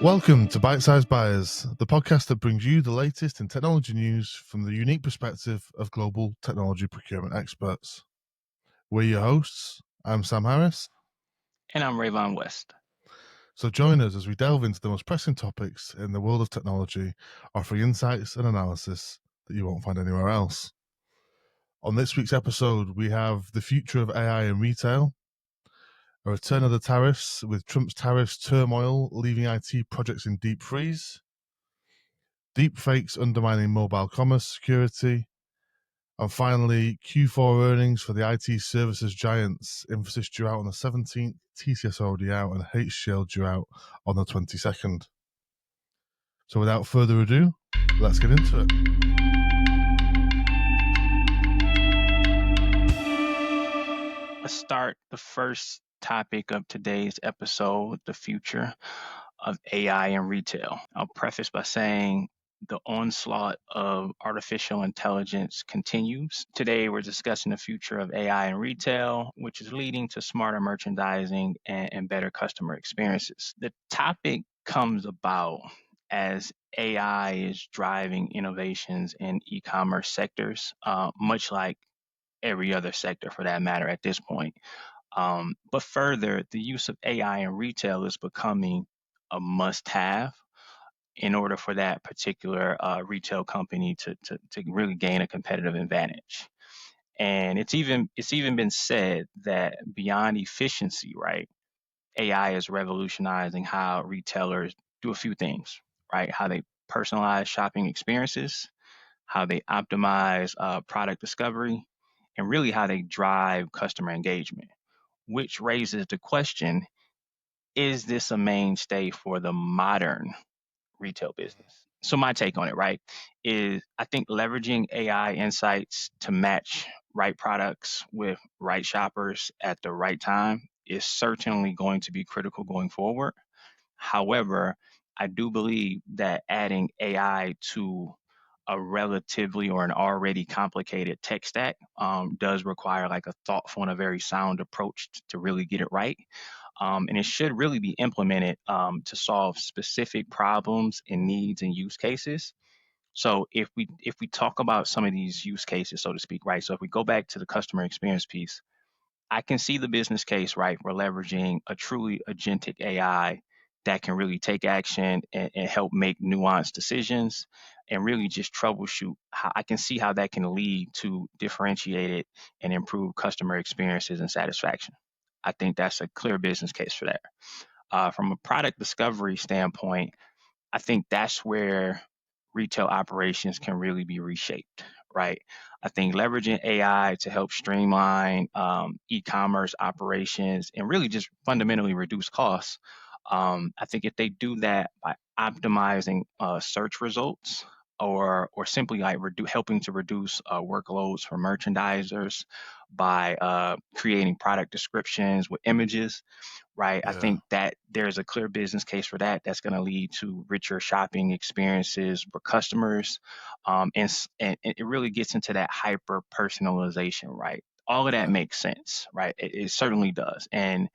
Welcome to Bite Size Buyers, the podcast that brings you the latest in technology news from the unique perspective of global technology procurement experts. We're your hosts. I'm Sam Harris. And I'm Rayvon West. So join us as we delve into the most pressing topics in the world of technology, offering insights and analysis that you won't find anywhere else. On this week's episode, we have the future of AI in retail, a return of the tariffs with Trump's tariffs turmoil leaving IT projects in deep freeze, deepfakes undermining mobile commerce security, and finally, Q4 earnings for the IT services giants, Infosys due out on the 17th, TCS already out, and HCL due out on the 22nd. So without further ado, let's get into it. Let's start the first topic of today's episode, the future of AI in retail. I'll preface by saying the onslaught of artificial intelligence continues. Today, we're discussing the future of AI in retail, which is leading to smarter merchandising and better customer experiences. The topic comes about as AI is driving innovations in e-commerce sectors, much like every other sector for that matter at this point. But further, the use of AI in retail is becoming a must-have in order for that particular retail company to really gain a competitive advantage. And it's even been said that beyond efficiency, right? AI is revolutionizing how retailers do a few things, right? How they personalize shopping experiences, how they optimize product discovery, and really how they drive customer engagement, which raises the question, is this a mainstay for the modern retail business? So my take on it, right, is I think leveraging AI insights to match right products with right shoppers at the right time is certainly going to be critical going forward. However, I do believe that adding AI to a relatively or an already complicated tech stack does require like a thoughtful and a very sound approach to really get it right. And it should really be implemented to solve specific problems and needs and use cases. So if we talk about some of these use cases, so to speak, right? So if we go back to the customer experience piece, I can see the business case, right, for leveraging a truly agentic AI that can really take action and help make nuanced decisions and really just troubleshoot. I can see how that can lead to differentiated and improved customer experiences and satisfaction. I think that's a clear business case for that. From a product discovery standpoint, I think that's where retail operations can really be reshaped, right? I think leveraging AI to help streamline e-commerce operations and really just fundamentally reduce costs. I think if they do that by optimizing search results or simply like helping to reduce workloads for merchandisers by creating product descriptions with images, right? I think that there's a clear business case for that. That's going to lead to richer shopping experiences for customers, and it really gets into that hyper personalization, right? All of that makes sense, right? It certainly does. And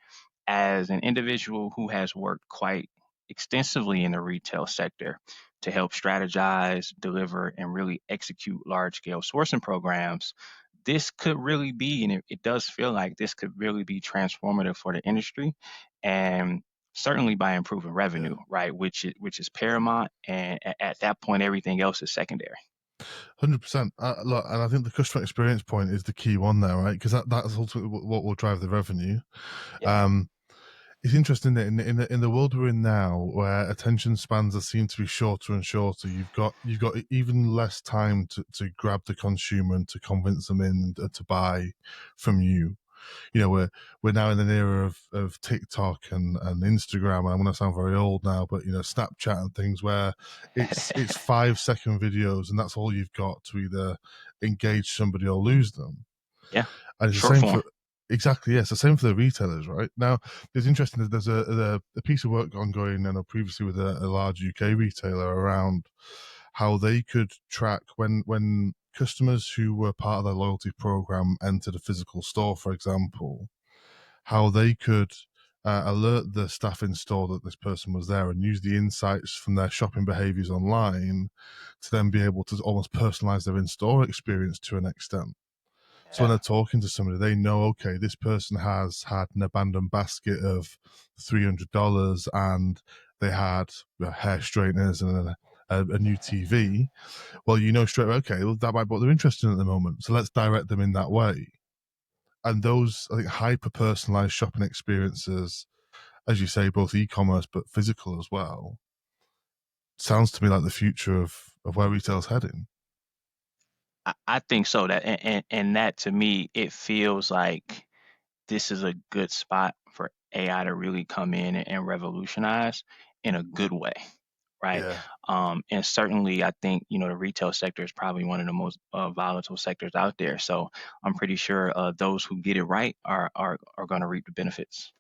as an individual who has worked quite extensively in the retail sector to help strategize, deliver, and really execute large scale sourcing programs, this could really be, and it does feel like this could really be transformative for the industry, and certainly by improving revenue, right? Which is paramount, and at that point, everything else is secondary. 100%. Look, and I think the customer experience point is the key one there, right? Because that's ultimately what will drive the revenue. Yeah. It's interesting that in the world we're in now, where attention spans seem to be shorter and shorter, you've got even less time to grab the consumer and to convince them to buy from you. You know, we're now in an era of TikTok and Instagram, and I'm going to sound very old now, but Snapchat and things where it's 5-second videos and that's all you've got to either engage somebody or lose them. Yeah. And it's the Short same form. for exactly, yes, the same for the retailers, right? Now, it's interesting that there's a piece of work ongoing, and previously with a large UK retailer around how they could track when customers who were part of their loyalty program entered a physical store, for example, how they could alert the staff in store that this person was there, and use the insights from their shopping behaviors online to then be able to almost personalize their in-store experience to an extent. So when Yeah. they're talking to somebody, they know, okay, this person has had an abandoned basket of $300, and they had hair straighteners and a new TV. Well, you know straight away, okay, well, that might be what they're interested in at the moment. So let's direct them in that way. And those, I think, hyper personalized shopping experiences, as you say, both e-commerce but physical as well, sounds to me like the future of where retail's heading. I think so. That and that to me, it feels like this is a good spot for AI to really come in and revolutionize in a good way, right? Yeah. And certainly, I think the retail sector is probably one of the most volatile sectors out there. So I'm pretty sure those who get it right are going to reap the benefits.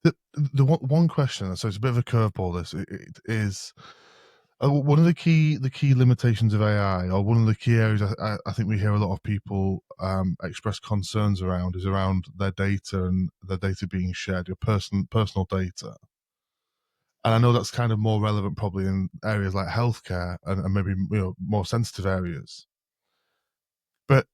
The one question, so it's a bit of a curveball. This it is one of the key limitations of AI, or one of the key areas I think we hear a lot of people express concerns around, is around their data and their data being shared, your personal data. And I know that's kind of more relevant probably in areas like healthcare and maybe more sensitive areas. But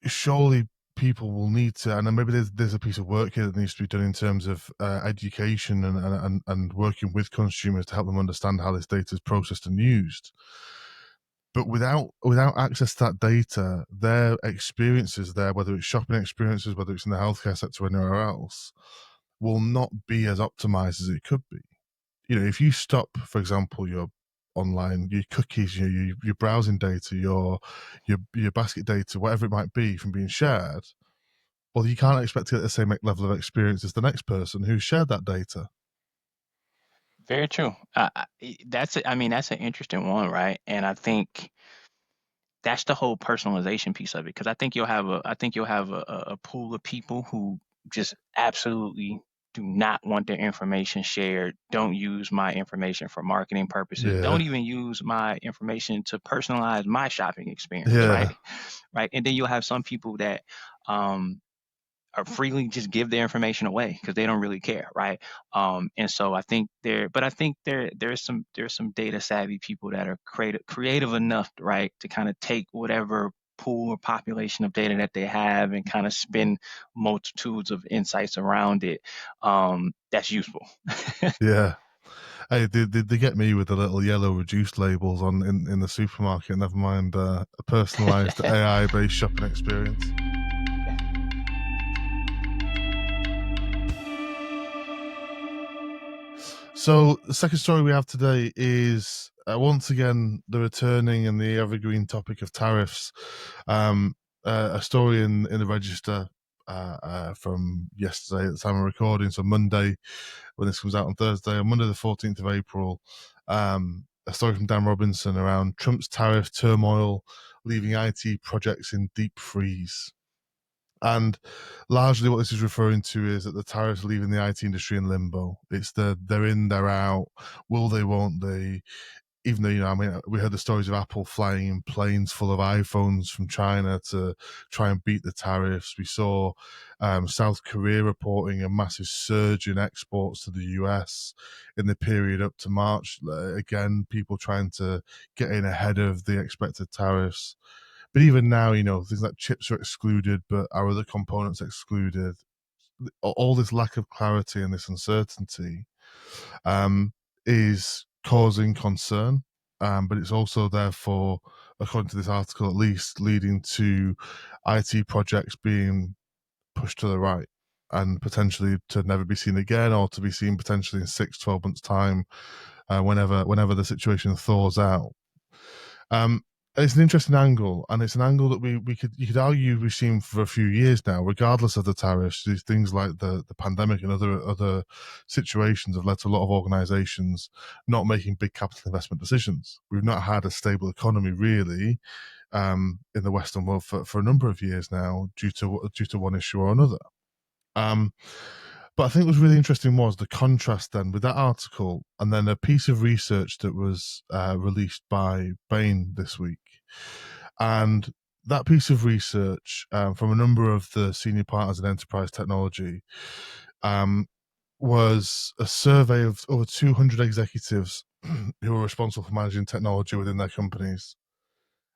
surely people will need to, and then maybe there's a piece of work here that needs to be done in terms of education and working with consumers to help them understand how this data is processed and used. But without access to that data, their experiences there, whether it's shopping experiences, whether it's in the healthcare sector or anywhere else, will not be as optimized as it could be. If you stop, for example, your online, your cookies, your browsing data, your basket data, whatever it might be, from being shared, well, you can't expect to get the same level of experience as the next person who shared that data. Very true. I mean, that's an interesting one, right? And I think that's the whole personalization piece of it, because I think you'll have a pool of people who just absolutely do not want their information shared, don't use my information for marketing purposes, Yeah, don't even use my information to personalize my shopping experience, yeah, right? Right. And then you'll have some people that um or freely just give their information away because they don't really care, right? And so I think there's some data savvy people that are creative enough, right, to kind of take whatever pool or population of data that they have and kind of spin multitudes of insights around it. That's useful. yeah. Hey, they get me with the little yellow reduced labels in the supermarket. Never mind a personalized AI based shopping experience. So the second story we have today is once again the returning and the evergreen topic of tariffs. A story in the Register from yesterday at the time of recording, so Monday, when this comes out on Thursday, on Monday the 14th of April. A story from Dan Robinson around Trump's tariff turmoil, leaving IT projects in deep freeze. And largely what this is referring to is that the tariffs are leaving the IT industry in limbo. It's they're in, they're out. Will they, won't they? Even though, I mean, we heard the stories of Apple flying in planes full of iPhones from China to try and beat the tariffs. We saw South Korea reporting a massive surge in exports to the US in the period up to March. Again, people trying to get in ahead of the expected tariffs. But even now, things like chips are excluded, but our other components excluded. All this lack of clarity and this uncertainty um, is causing concern. But it's also therefore, according to this article at least, leading to IT projects being pushed to the right and potentially to never be seen again, or to be seen potentially in 6, 12 months' time, whenever the situation thaws out. Um, it's an interesting angle, and it's an angle that you could argue we've seen for a few years now, regardless of the tariffs. These things like the pandemic and other situations have led to a lot of organisations not making big capital investment decisions. We've not had a stable economy really in the Western world for a number of years now, due to one issue or another. Um, but I think what was really interesting was the contrast then with that article and then a piece of research that was released by Bain this week. And that piece of research from a number of the senior partners in enterprise technology, um, was a survey of over 200 executives who were responsible for managing technology within their companies.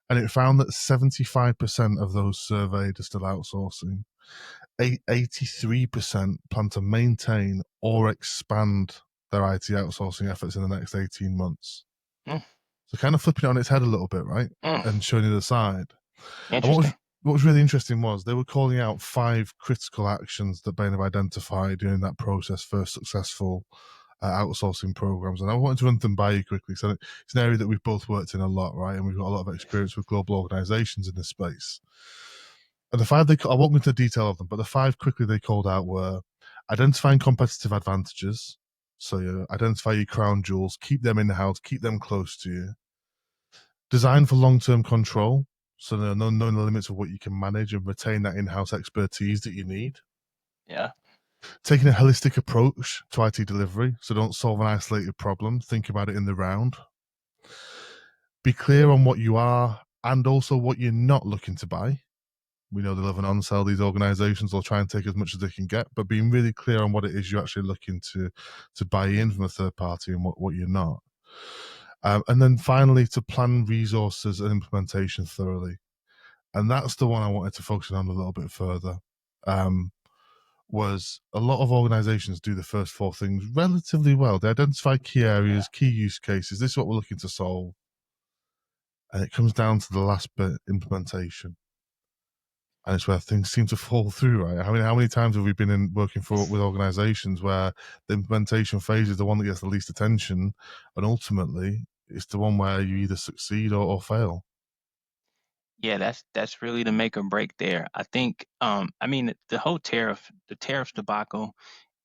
And it found that 75% of those surveyed are still outsourcing. 83% plan to maintain or expand their IT outsourcing efforts in the next 18 months. Mm, So kind of flipping it on its head a little bit, right? mm. And showing you the side. And Interesting. what was really interesting was they were calling out 5 critical actions that Bain have identified during that process for successful outsourcing programs. And I wanted to run them by you quickly. So it's an area that we've both worked in a lot, right? And we've got a lot of experience with global organizations in this space. And the 5 I won't go into the detail of them, but the 5 quickly they called out were identifying competitive advantages. So you identify your crown jewels, keep them in the house, keep them close to you. Design for long-term control. So knowing the limits of what you can manage and retain that in-house expertise that you need. Yeah. Taking a holistic approach to IT delivery. So don't solve an isolated problem. Think about it in the round. Be clear on what you are and also what you're not looking to buy. We know they love an on-sell, these organizations. They'll try and take as much as they can get, but being really clear on what it is you're actually looking to buy in from a third party and what you're not. And then finally, to plan resources and implementation thoroughly. And that's the one I wanted to focus on a little bit further. Was a lot of organizations do the first 4 things relatively well. They identify key Yeah. areas, key use cases. This is what we're looking to solve. And it comes down to the last bit, implementation. And it's where things seem to fall through, right? How many times have we been in working with organizations where the implementation phase is the one that gets the least attention, and ultimately it's the one where you either succeed or fail. Yeah, that's really the make or break there. I think I mean the whole tariffs debacle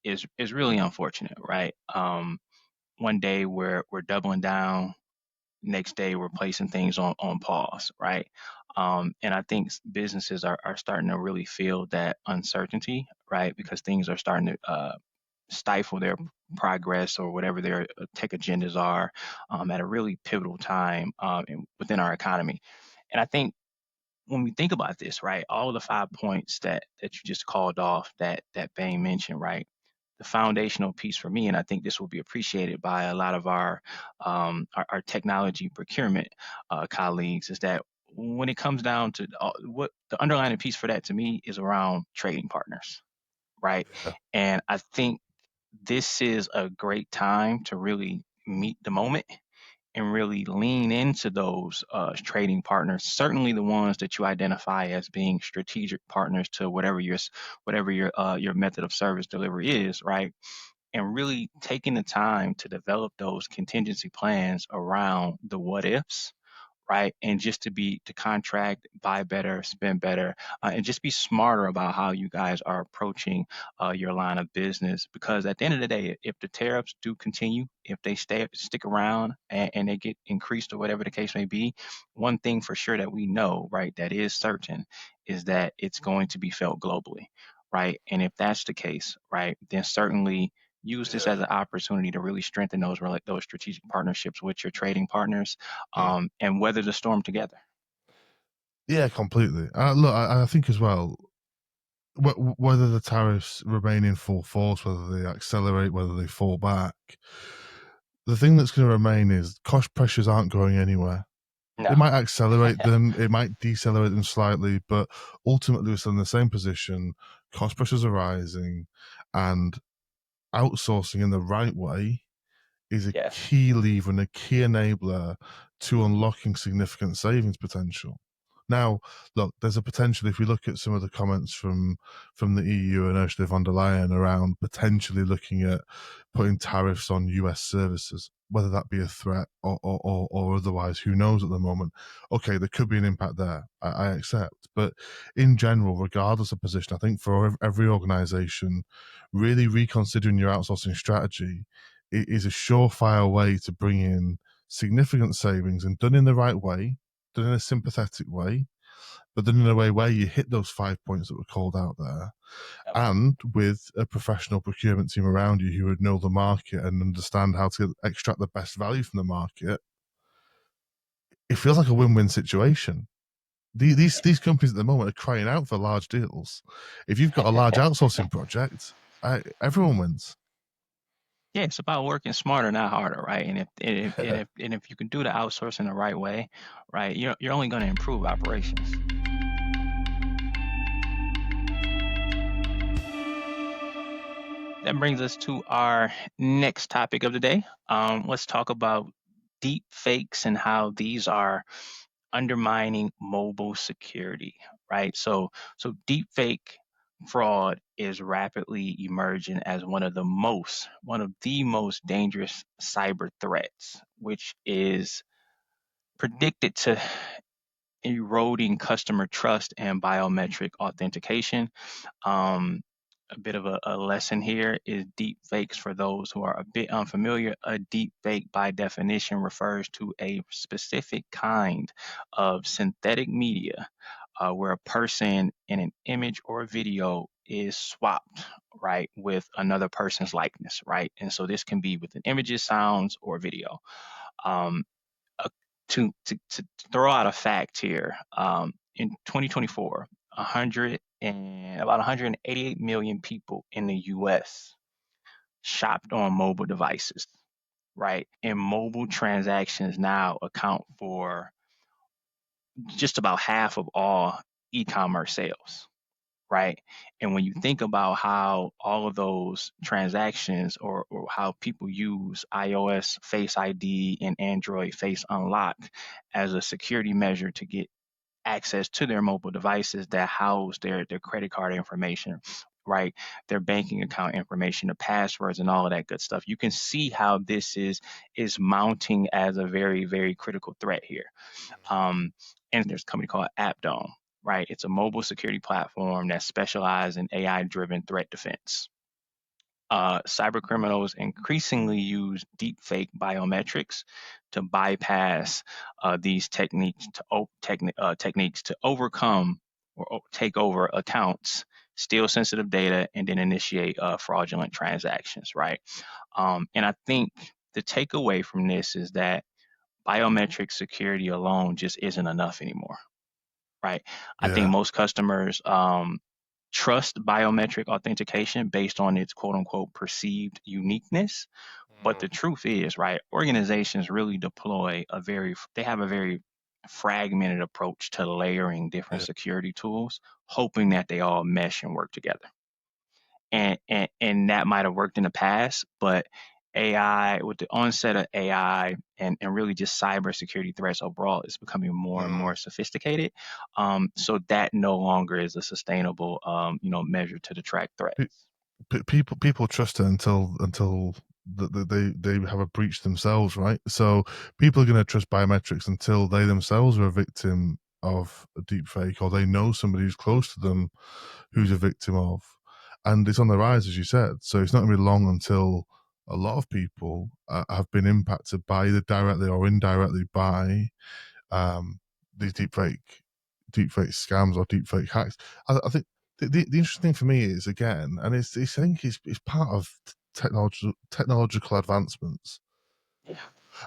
is really unfortunate, right? One day we're doubling down, next day we're placing things on pause, right? And I think businesses are starting to really feel that uncertainty, right? Because things are starting to stifle their progress or whatever their tech agendas are at a really pivotal time within our economy. And I think when we think about this, right, all the 5 points that you just called off that Bain mentioned, right, the foundational piece for me, and I think this will be appreciated by a lot of our technology procurement colleagues, is that when it comes down to what the underlying piece for that to me is around trading partners, right? Yeah. And I think this is a great time to really meet the moment and really lean into those trading partners. Certainly, the ones that you identify as being strategic partners to whatever your method of service delivery is, right? And really taking the time to develop those contingency plans around the what ifs, right? And just to contract, buy better, spend better, and just be smarter about how you guys are approaching your line of business. Because at the end of the day, if the tariffs do continue, if they stick around and they get increased or whatever the case may be, one thing for sure that we know, right, that is certain, is that it's going to be felt globally, right? And if that's the case, right, then certainly use this as an opportunity to really strengthen those strategic partnerships with your trading partners, Yeah. and weather the storm together. Yeah, completely. Look, I think as well, whether the tariffs remain in full force, whether they accelerate, whether they fall back, the thing that's going to remain is cost pressures aren't going anywhere. No. It might accelerate them, it might decelerate them slightly, but ultimately we're still in the same position. Cost pressures are rising, and outsourcing in the right way is a Yes. key lever and a key enabler to unlocking significant savings potential. Now, look, there's a potential if we look at some of the comments from the EU and Ursula von der Leyen around potentially looking at putting tariffs on US services, whether that be a threat or otherwise, who knows at the moment. Okay, there could be an impact there. I accept. But in general, regardless of position, I think for every organization, really reconsidering your outsourcing strategy is a surefire way to bring in significant savings and done in the right way, done in a sympathetic way, but done in a way where you hit those 5 points that were called out there, Yep. and with a professional procurement team around you who would know the market and understand how to extract the best value from the market. It feels like a win-win situation. These companies at the moment are crying out for large deals. If you've got a large outsourcing project, everyone wins. Yeah, it's about working smarter, not harder, right? And if you can do the outsourcing the right way, right, you're only going to improve operations. That brings us to our next topic of the day. Let's talk about deep fakes and how these are undermining mobile security, right? So deep fake fraud is rapidly emerging as one of the most dangerous cyber threats, which is predicted to eroding customer trust and biometric authentication. um, a bit of a lesson here is deep fakes. For those who are a bit unfamiliar, a deep fake by definition refers to a specific kind of synthetic media where a person in an image or a video is swapped, right, with another person's likeness, right? And so this can be within images, sounds, or video. Um, uh, to throw out a fact here, in 2024, 188 million people in the U.S. shopped on mobile devices, right? And mobile transactions now account for just about half of all e-commerce sales, right? And when you think about how all of those transactions, or how people use iOS Face ID and Android Face Unlock as a security measure to get access to their mobile devices that house their credit card information, right? Their banking account information, the passwords, and all of that good stuff. You can see how this is mounting as a very, very critical threat here. Um, and there's a company called AppDome, right? It's a mobile security platform that specializes in AI-driven threat defense. Cyber criminals increasingly use deepfake biometrics to bypass these techniques to overcome or take over accounts, steal sensitive data, and then initiate fraudulent transactions, right? And I think the takeaway from this is that biometric security alone just isn't enough anymore, right? I think Yeah. most customers trust biometric authentication based on its quote unquote perceived uniqueness. But Mm. the truth is, right, organizations really they have a very fragmented approach to layering different Yeah. security tools, hoping that they all mesh and work together. And that might have worked in the past, but AI, with the onset of AI and really just cybersecurity threats overall, is becoming more and Mm. more sophisticated. So that no longer is a sustainable measure to detract threats. People trust it until they have a breach themselves, right? So people are going to trust biometrics until they themselves are a victim of a deep fake, or they know somebody who's close to them who's a victim of, and it's on the rise, as you said. So it's not going to be long until a lot of people have been impacted by either directly or indirectly by um, these deep fake scams or deep fake hacks. I think the interesting thing for me is, again, and I think it's part of technological advancements. Yeah.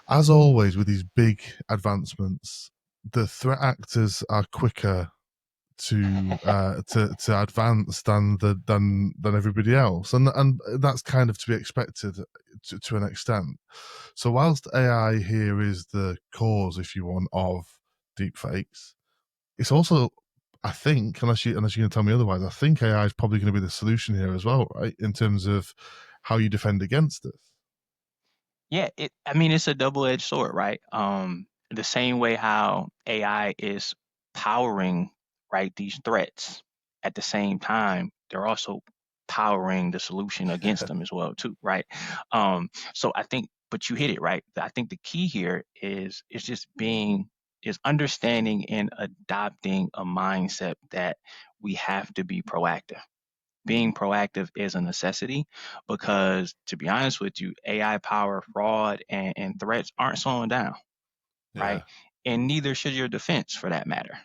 As always with these big advancements, the threat actors are quicker to advance than everybody else, and that's kind of to be expected to an extent. So whilst AI here is the cause, if you want, of deepfakes, it's also, I think, unless you can tell me otherwise, I think AI is probably going to be the solution here as well, right? In terms of how you defend against this. Yeah, I mean, it's a double-edged sword, right? The same way how AI is powering, right, these threats, at the same time, they're also powering the solution against them as well, too, right? So I think, but you hit it, right? I think the key here is understanding and adopting a mindset that we have to be proactive. Being proactive is a necessity because, to be honest with you, AI power fraud and threats aren't slowing down, right? Yeah. And neither should your defense, for that matter,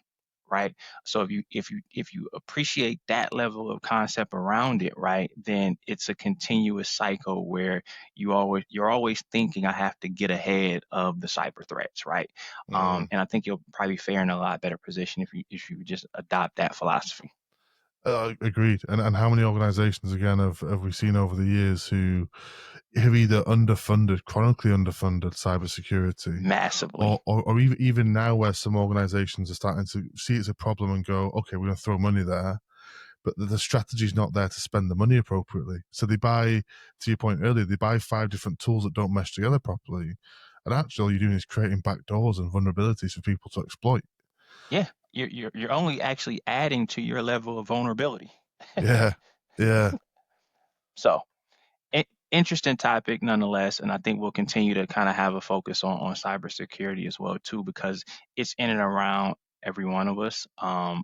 right? So if you appreciate that level of concept around it, right, then it's a continuous cycle where you're always thinking, I have to get ahead of the cyber threats, right? Mm. And I think you'll probably fare in a lot better position if you just adopt that philosophy. Agreed. And how many organizations again have we seen over the years who have either underfunded, chronically underfunded cybersecurity, Massively. or even now where some organizations are starting to see it's a problem and go, okay, we're going to throw money there, but the strategy's not there to spend the money appropriately. So they buy, to your point earlier, they buy 5 different tools that don't mesh together properly. And actually, all you're doing is creating backdoors and vulnerabilities for people to exploit. Yeah, you're only actually adding to your level of vulnerability. Yeah, yeah. So, interesting topic nonetheless, and I think we'll continue to kind of have a focus on cybersecurity as well too, because it's in and around every one of us,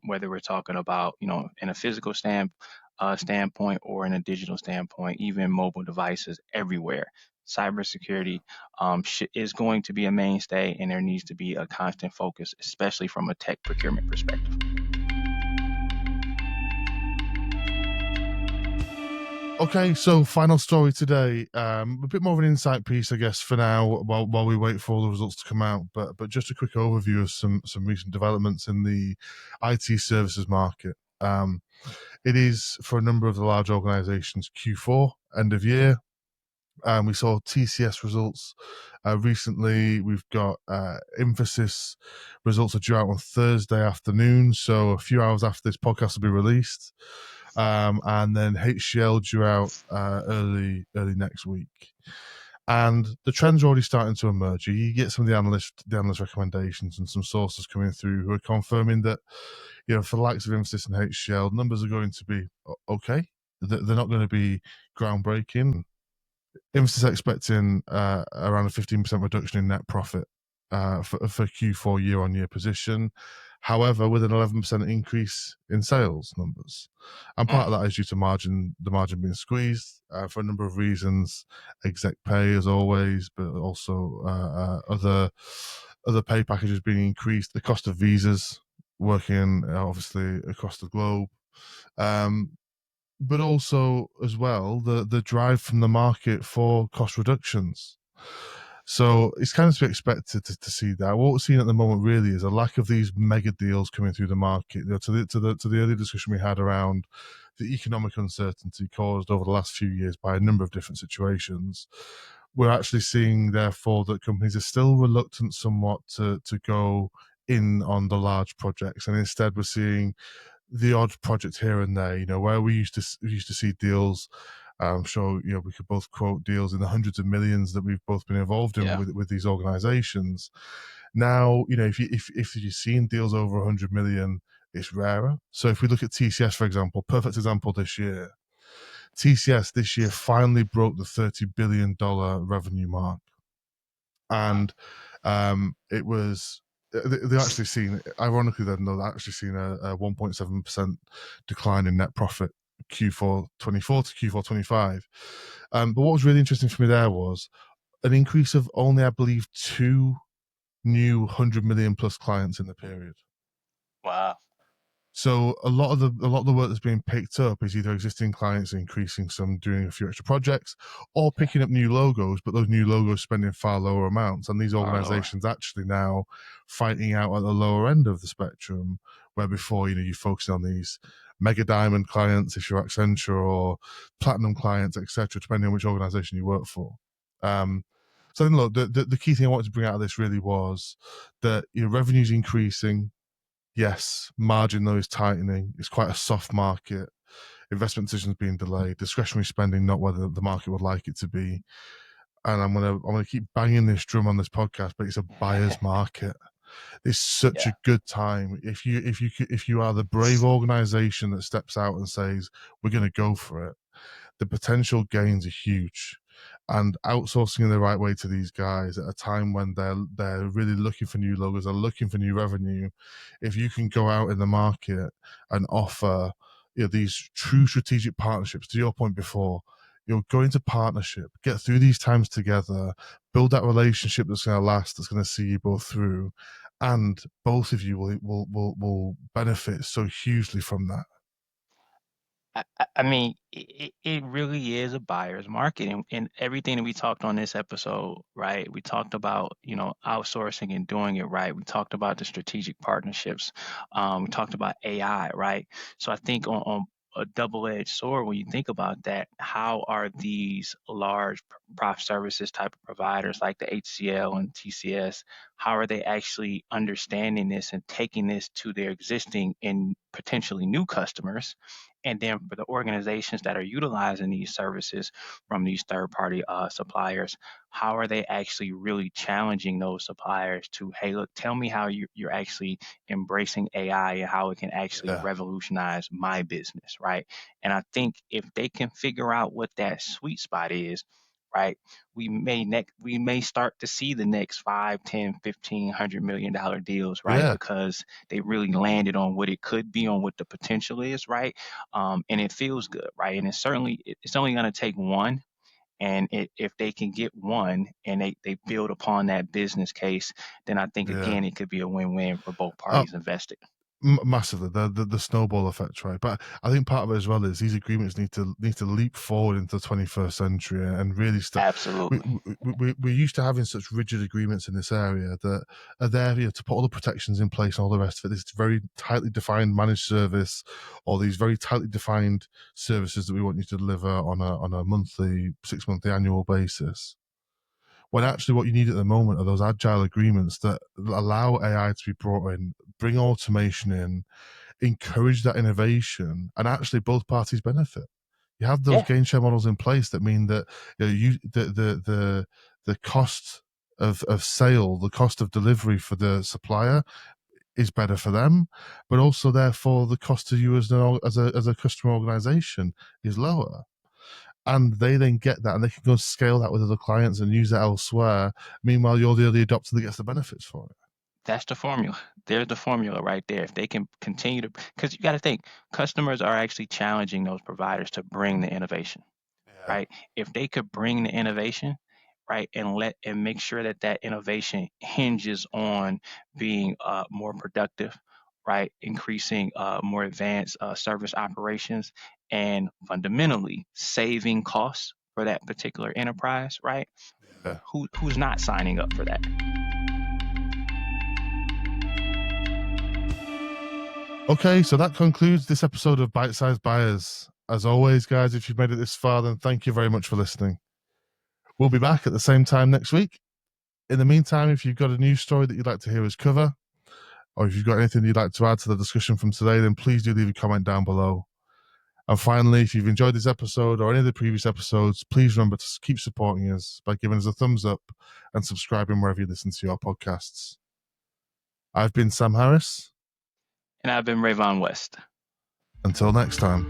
whether we're talking about in a physical standpoint or in a digital standpoint, even mobile devices everywhere. Cybersecurity is going to be a mainstay, and there needs to be a constant focus, especially from a tech procurement perspective. Okay, so final story today. A bit more of an insight piece, I guess, for now, while we wait for all the results to come out. But just a quick overview of some recent developments in the IT services market. It is for a number of the large organisations Q4 end of year. We saw TCS results recently. We've got Emphasis results are due out on Thursday afternoon, so a few hours after this podcast will be released. And then HCL due out early next week. And the trends are already starting to emerge. You get some of the analyst recommendations and some sources coming through who are confirming that, for the likes of Emphasis and HCL, numbers are going to be okay. They're not going to be groundbreaking. Emphasis expecting around a 15% reduction in net profit for Q4 year-on-year position. However, with an 11% increase in sales numbers, and part of that is due to the margin being squeezed for a number of reasons, exec pay as always, but also other pay packages being increased, the cost of visas working obviously across the globe. But also as well the drive from the market for cost reductions. So it's kind of to be expected to see that. What we're seeing at the moment really is a lack of these mega deals coming through the market. To the earlier discussion we had around the economic uncertainty caused over the last few years by a number of different situations. We're actually seeing, therefore, that companies are still reluctant somewhat to go in on the large projects, and instead we're seeing the odd project here and there, where we used to see deals. I'm sure we could both quote deals in the hundreds of millions that we've both been involved in Yeah. with these organizations. Now, if you're seeing deals over 100 million, it's rarer. So if we look at TCS, for example, perfect example this year, TCS this year finally broke the $30 billion revenue mark, and it was they actually seen, ironically, they've actually seen a 1.7% decline in net profit Q4 24 to Q4 25. But what was really interesting for me there was an increase of only, I believe, 2 new 100 million plus clients in the period. Wow. So a lot of the work that's being picked up is either existing clients increasing some, doing a few extra projects, or picking up new logos, but those new logos spending far lower amounts. And these Far lower. organizations actually now fighting out at the lower end of the spectrum, where before, you're focusing on these mega diamond clients if you're Accenture, or platinum clients, etc., depending on which organization you work for. So then, look, the key thing I wanted to bring out of this really was that your revenue's increasing. Yes, margin though is tightening. It's quite a soft market. Investment decisions being delayed. Discretionary spending not where the market would like it to be. And I'm gonna keep banging this drum on this podcast, but it's a buyer's market. It's such a good time if you are the brave organization that steps out and says we're going to go for it. The potential gains are huge, and outsourcing in the right way to these guys at a time when they're really looking for new logos, they're looking for new revenue. If you can go out in the market and offer these true strategic partnerships, to your point before, go into partnership, get through these times together, build that relationship that's going to last, that's going to see you both through, and both of you will benefit so hugely from that. I mean, it really is a buyer's market, and everything that we talked on this episode, right? We talked about, outsourcing and doing it right. We talked about the strategic partnerships. We talked about AI, right? So I think on a double-edged sword, when you think about that, how are these large profit services type of providers like the HCL and TCS, how are they actually understanding this and taking this to their existing and potentially new customers? And then for the organizations that are utilizing these services from these third party suppliers, how are they actually really challenging those suppliers to, hey, look, tell me how you're actually embracing AI and how it can actually Yeah, revolutionize my business, right? And I think if they can figure out what that sweet spot is, right, we may start to see the next 5, 10, 15, $100 million deals, right? yeah, Because they really landed on what it could be, on what the potential is, right? And it feels good, right? And it's only going to take one. And if they can get one and they build upon that business case, then I think yeah. again it could be a win-win for both Oh, parties invested. massively, the snowball effect, right? But I think part of it as well is these agreements need to leap forward into the 21st century and really start. We, Absolutely. we're used to having such rigid agreements in this area that are there, to put all the protections in place and all the rest of it. This very tightly defined managed service, or these very tightly defined services that we want you to deliver on a monthly, 6 monthly, annual basis. When actually what you need at the moment are those agile agreements that allow AI to be brought in, bring automation in, encourage that innovation, and actually both parties benefit. You have those Yeah, gain share models in place that mean that the cost of sale, the cost of delivery for the supplier is better for them, but also therefore the cost to you as a customer organization is lower. And they then get that and they can go scale that with other clients and use that elsewhere. Meanwhile, you're the early adopter that gets the benefits for it. that's the formula. There's the formula right there. If they can continue to, because you got to think, customers are actually challenging those providers to bring the innovation, Yeah, right? If they could bring the innovation, right, and make sure that that innovation hinges on being more productive, right, increasing more advanced service operations, and fundamentally saving costs for that particular enterprise, right? yeah. Who's not signing up for that? Okay, so that concludes this episode of Bite Size Buyers. As always, guys, if you've made it this far, then thank you very much for listening. We'll be back at the same time next week. In the meantime, if you've got a news story that you'd like to hear us cover, or if you've got anything you'd like to add to the discussion from today, then please do leave a comment down below. And finally, if you've enjoyed this episode or any of the previous episodes, please remember to keep supporting us by giving us a thumbs up and subscribing wherever you listen to your podcasts. I've been Sam Harris. And I've been Rayvon West. Until next time.